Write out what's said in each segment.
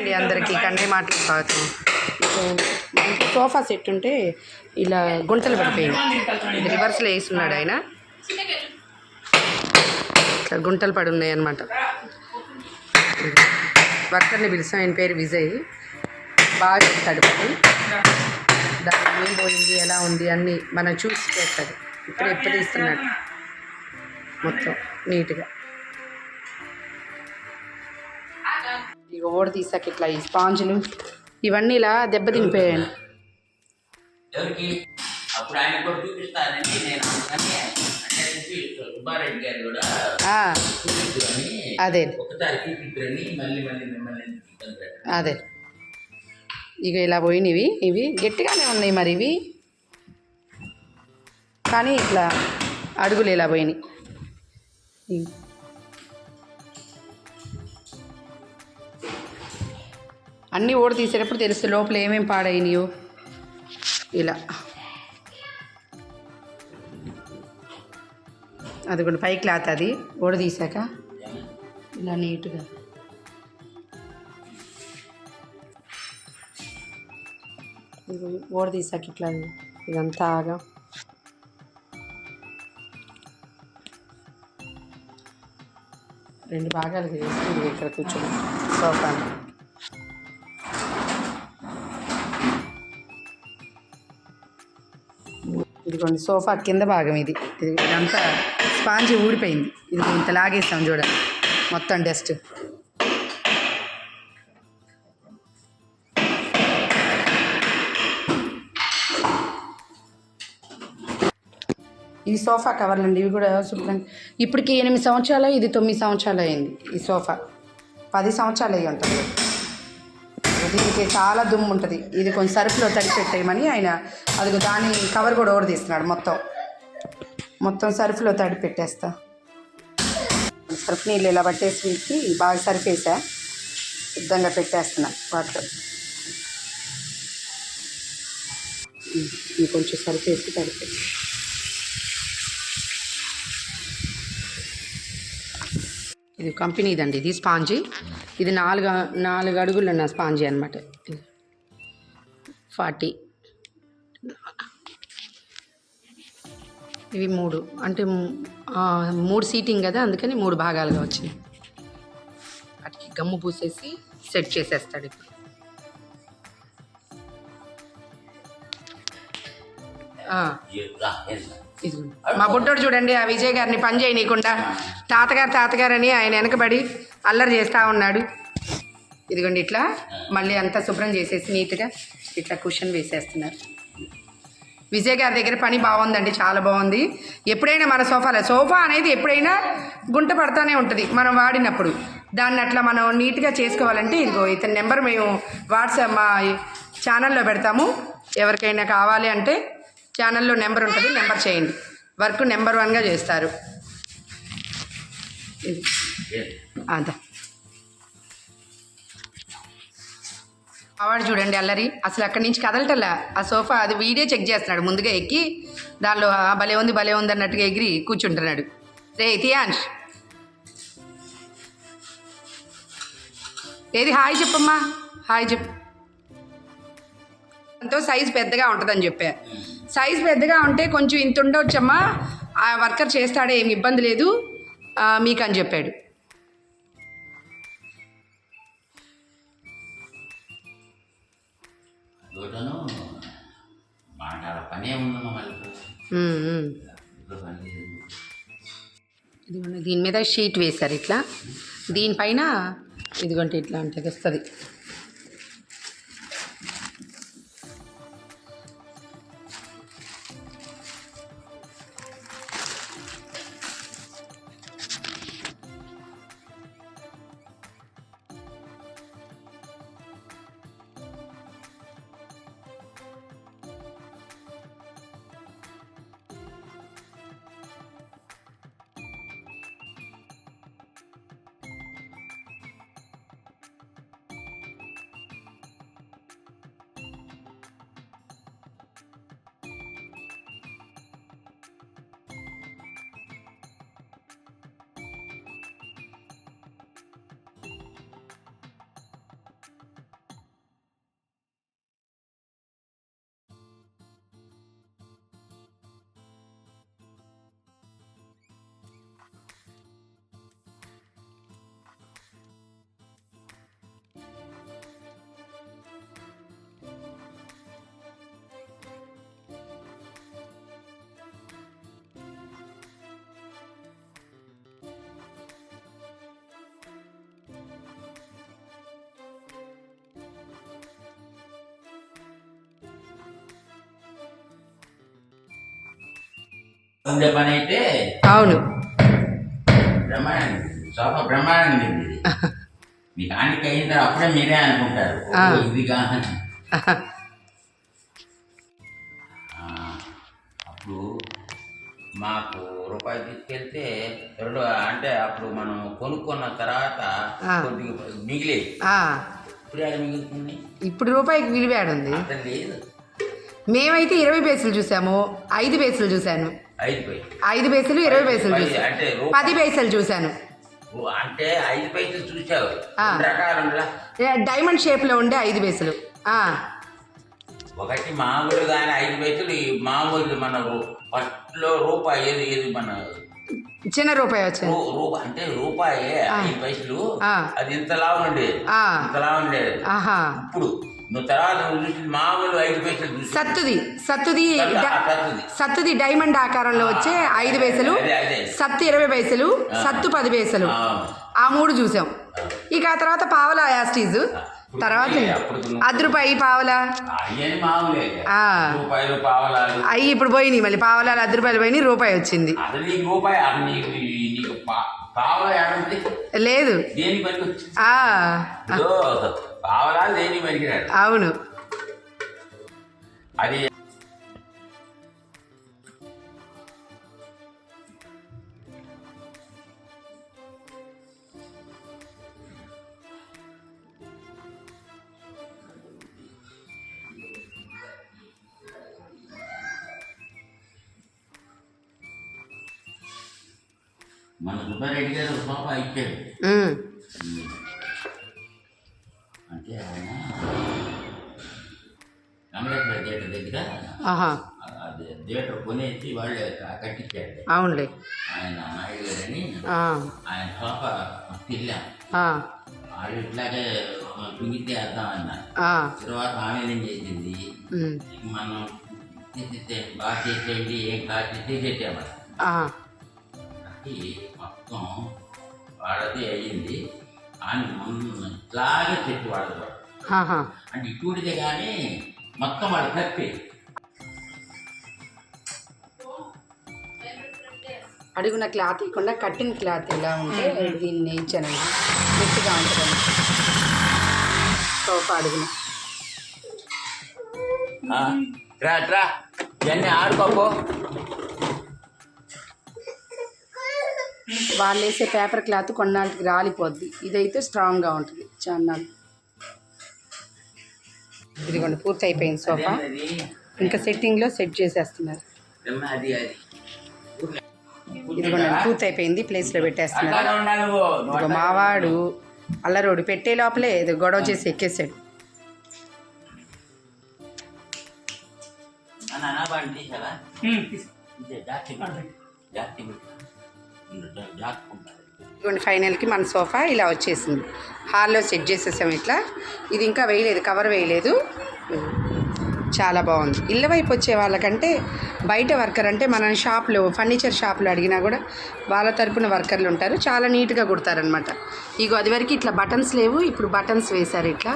అండి అందరికీ కండే మాటలు స్వాగతం. సోఫా సెట్ ఉంటే ఇలా గుంటలు పడిపోయింది. ఇది రివర్స్లో వేస్తున్నాడు ఆయన. ఇట్లా గుంటలు పడి ఉన్నాయి అన్నమాట. వర్కర్ని పిలిచాం, ఆయన పేరు విజయ్. బాగా చెప్తాడు పని. దాన్ని ఏం పోయింది, ఎలా ఉంది అన్నీ మనం చూసి చేస్తాడు. ఎప్పుడు ఇస్తున్నాడు మొత్తం నీట్గా. ఇక ఓడ తీసాక ఇట్లా ఈ స్పాంజులు ఇవన్నీ ఇలా దెబ్బ తినిపోయాను. అదే అదే ఇక ఇలా పోయినవి. ఇవి గట్టిగానే ఉన్నాయి మరి ఇవి, కానీ ఇట్లా అడుగులు ఇలా పోయినాయి. అన్నీ ఓడ తీసేటప్పుడు తెలుస్తుంది లోపల ఏమేమి పాడైనాయో. ఇలా అది కూడా పై క్లాత్, అది ఓడ తీసాక ఇలా నీట్గా ఓడ తీసాక ఇట్లా ఇదంతా ఆగా రెండు భాగాలు వేసి ఇక్కడ కూర్చొని సోఫాను. ఇదిగోండి సోఫా కింద భాగం ఇది. ఇదంతా స్పాంజి ఊడిపోయింది. ఇది ఇంత లాగేస్తాం చూడండి, మొత్తం డస్ట్. ఈ సోఫా కవర్లు అండి, ఇవి కూడా శుభ్రంగా. ఇప్పటికి 8 సంవత్సరాలు, ఇది 9 సంవత్సరాలు అయింది. ఈ సోఫా 10 సంవత్సరాలు అయ్యి ఉంటుంది. దీనికి చాలా దుమ్ము ఉంటుంది. ఇది కొంచెం సరుకులో తడి పెట్టేయమని ఆయన అది దాని కవర్ కూడా ఓడదీస్తున్నాడు. మొత్తం సరుకులో తడి పెట్టేస్తా. సర్ఫ్ నీళ్ళు ఇలా పట్టేసి బాగా సరిపేసా, సిద్ధంగా పెట్టేస్తున్నా వాటిలో. కొంచెం సరిపేసి తడిపేసి ఇది కంపెనీదండి. ఇది స్పాంజీ. ఇది 4 అడుగులు ఉన్న స్పాంజీ అనమాట. 40. ఇవి 3 అంటే 3 సీటింగ్ కదా, అందుకని 3 భాగాలుగా వచ్చినాయి. వాటికి గమ్ము పూసేసి సెట్ చేసేస్తాడు ఇప్పుడు. మా బుడ్డోడు చూడండి, ఆ విజయ్ గారిని పని చేయనీయకుండా తాతగారు అని ఆయన వెనకబడి అల్లరి చేస్తూ ఉన్నాడు. ఇదిగోండి ఇట్లా మళ్ళీ అంతా శుభ్రం చేసేసి నీట్గా ఇట్లా కుషన్ వేసేస్తున్నారు. విజయ్ గారి దగ్గర పని బాగుందండి, చాలా బాగుంది. ఎప్పుడైనా మన సోఫా అనేది ఎప్పుడైనా గుంట పడుతూనే ఉంటుంది మనం వాడినప్పుడు. దాన్ని అట్లా మనం నీట్గా చేసుకోవాలంటే ఇదిగో ఇతని నెంబర్ మేము వాట్సాప్ మా ఛానల్లో పెడతాము. ఎవరికైనా కావాలి అంటే ఛానల్లో నెంబర్ ఉంటుంది, నెంబర్ చేయండి. వర్క్ నెంబర్ 1గా చేస్తారు. అంతా ఆవాడు చూడండి అల్లరి, అసలు అక్కడి నుంచి కదలటల్లా. ఆ సోఫా అది వీడియో చెక్ చేస్తున్నాడు. ముందుగా ఎక్కి దానిలో భలే ఉంది అన్నట్టుగా ఎగిరి కూర్చుంటున్నాడు. రే తియాన్ష్, ఏది హాయ్ చెప్పమ్మా, హాయ్ చెప్పు. ఎంతో సైజు పెద్దగా ఉంటుందని చెప్పా. సైజు పెద్దగా ఉంటే కొంచెం ఇంత ఉండవచ్చమ్మా, ఆ వర్కర్ చేస్తాడే, ఏమి ఇబ్బంది లేదు మీకు అని చెప్పాడు. దీని మీద షీట్ వేశారు ఇట్లా, దీనిపైన ఇదిగోంటే ఇట్లా అంటే వస్తుంది. ఉండే పని అయితే అవును. బ్రహ్మాండం సోఫా బ్రహ్మాండంగా ఉంది. మీకు ఆనికి అయిన తర్వాత అప్పుడే మీరే అనుకుంటారు ఇది కానీ అప్పుడు మాకు రూపాయి తీసుకెళ్తే రెండు అంటే అప్పుడు మనం కొనుక్కున్న తర్వాత కొద్దిగా మిగిలేదు. ఇప్పుడు అది మిగులుతుంది. ఇప్పుడు రూపాయికి విలువేడుంది. అసలు లేదు. మేమైతే 20 పైసలు చూసాము, 5 పైసలు చూశాను, 5 పైసలు 20 పైసలు చూసాను, అంటే 10 పైసలు చూశాను. అంటే 5 పైసలు చూసావు రకాలు డైమండ్ షేప్ లో ఉండే 5 పైసలు. ఒకటి మామూలుగానే 5 పైసలు మామూలు మన ఫస్ట్లో రూపాయి ఏది ఏది మన చిన్న రూపాయి వచ్చింది అంటే రూపాయి 5 పైసలు అది ఇంతలా ఉండేది, ఇంతలా ఉండేది. ఇప్పుడు నువ్వు తర్వాత మామూలు 5 పైసలు సత్తుది డైమండ్ ఆకారంలో వచ్చే 5 పైసలు, సత్తు 20 పైసలు, సత్తు 10 పైసలు, ఆ 3 చూసాం. ఇక ఆ తర్వాత పావలా యాస్టీజ్, తర్వాత 10 రూపాయి పావలా అవి ఇప్పుడు పోయినాయి. మళ్ళీ పావలాలు 10 రూపాయలు పోయినాయి, రూపాయి వచ్చింది. లేదు అవును. అది మన సుబ్బారెడ్డి గారు సోఫా ఇచ్చాడు. అంటే ఆయన కమలేశ్వర థియేటర్ దగ్గర థియేటర్ కొనేసి వాళ్ళే కట్టించాడు. అవునులే. ఆయన నాయుడు గారు అని ఆయన సోఫా వెళ్ళాం. వాళ్ళు ఇట్లాగే పిగితే వేద్దామన్నారు. తర్వాత ఆమె ఏం చేసింది, మనం తీసేస్తే బాగా చేసేయండి, ఏం కాదు తీసేసామని మొత్తం వాళ్ళది అయ్యింది. అని ఇట్లాగే చెట్టు వాడదు అంటే ఇటువంటిదే కానీ మొత్తం వాళ్ళు తప్పి అడుగున క్లాత్ ఇవ్వకుండా కట్టిన క్లాత్ ఎలా ఉంటే దీన్ని ఇచ్చానండి. గట్టిగా ఉంటుంది సోఫా అడుగున. రా ఇవన్నీ ఆడుకోపో. వాళ్ళు వేసే పేపర్ క్లాత్ కొన్నాళ్ళకి రాలిపోద్ది, ఇదైతే స్ట్రాంగ్గా ఉంటుంది చాన్నాళ్ళు. ఇదిగోండి పూర్తి అయిపోయింది సోఫా. ఇంకా సెట్టింగ్లో సెట్ చేసేస్తున్నారు. ఇదిగోండి పూర్తి అయిపోయింది, ప్లేస్లో పెట్టేస్తున్నారు. ఇదిగో మావాడు అల్లరోడు పెట్టే లోపలే ఇది గొడవ చేసి ఎక్కేసాడు. ఇదిగోండి ఫైనల్కి మన సోఫా ఇలా వచ్చేసింది. హాల్లో సెట్ చేసేసాము ఇట్లా. ఇది ఇంకా వేయలేదు, కవర్ వేయలేదు. చాలా బాగుంది. ఇళ్ళ వైపు వచ్చే వాళ్ళకంటే బయట వర్కర్ అంటే మన షాప్లో ఫర్నిచర్ షాప్లో అడిగినా కూడా వాళ్ళ తరపున వర్కర్లు ఉంటారు, చాలా నీట్గా కుడతారనమాట. ఇగో అది వరకు ఇట్లా బటన్స్ లేవు, ఇప్పుడు బటన్స్ వేశారు ఇట్లా.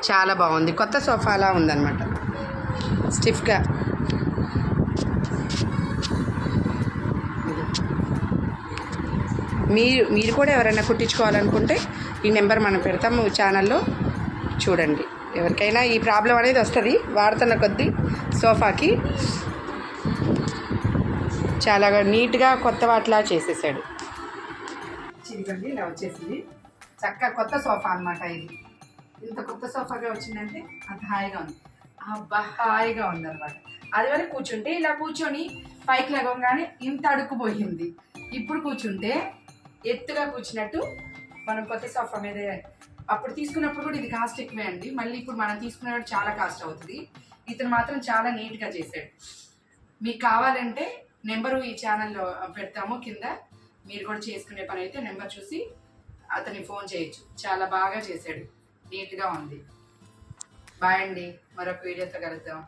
చాలా బాగుంది, కొత్త సోఫాలా ఉందన్నమాట, స్టిఫ్గా. మీరు కూడా ఎవరైనా కుట్టించుకోవాలనుకుంటే ఈ నెంబర్ మనం పెడతాము ఛానల్లో, చూడండి. ఎవరికైనా ఈ ప్రాబ్లం అనేది వస్తుంది వాడుతున్న కొద్దీ సోఫాకి. చాలా నీట్గా కొత్త వాటిలా చేసేసాడు. చిరిగండి ఇలా వచ్చేసింది, చక్కగా కొత్త సోఫా అనమాట. ఇది ఇంత కొత్త సోఫాగా వచ్చిందంటే అంత హాయిగా ఉంది. అబ్బా హాయిగా ఉందన్నమాట. అది వరకు కూర్చుంటే ఇలా కూర్చొని పైకి లగంగానే ఇంత అడుక్కుపోయింది. ఇప్పుడు కూర్చుంటే ఎత్తుగా కూర్చున్నట్టు. మనం కొత్త సోఫా మీద అప్పుడు తీసుకున్నప్పుడు కూడా ఇది కాస్ట్ ఎక్కువే అండి, మళ్ళీ ఇప్పుడు మనం తీసుకున్నప్పుడు చాలా కాస్ట్ అవుతుంది. ఇతను మాత్రం చాలా నీట్గా చేశాడు. మీకు కావాలంటే నెంబరు ఈ ఛానల్లో పెడతాము కింద, మీరు కూడా చేసుకునే పని అయితే నెంబర్ చూసి అతన్ని ఫోన్ చేయొచ్చు. చాలా బాగా చేశాడు, నీట్గా ఉంది. బాయ్ అండి, మరొక వీడియోతో కలుద్దాం.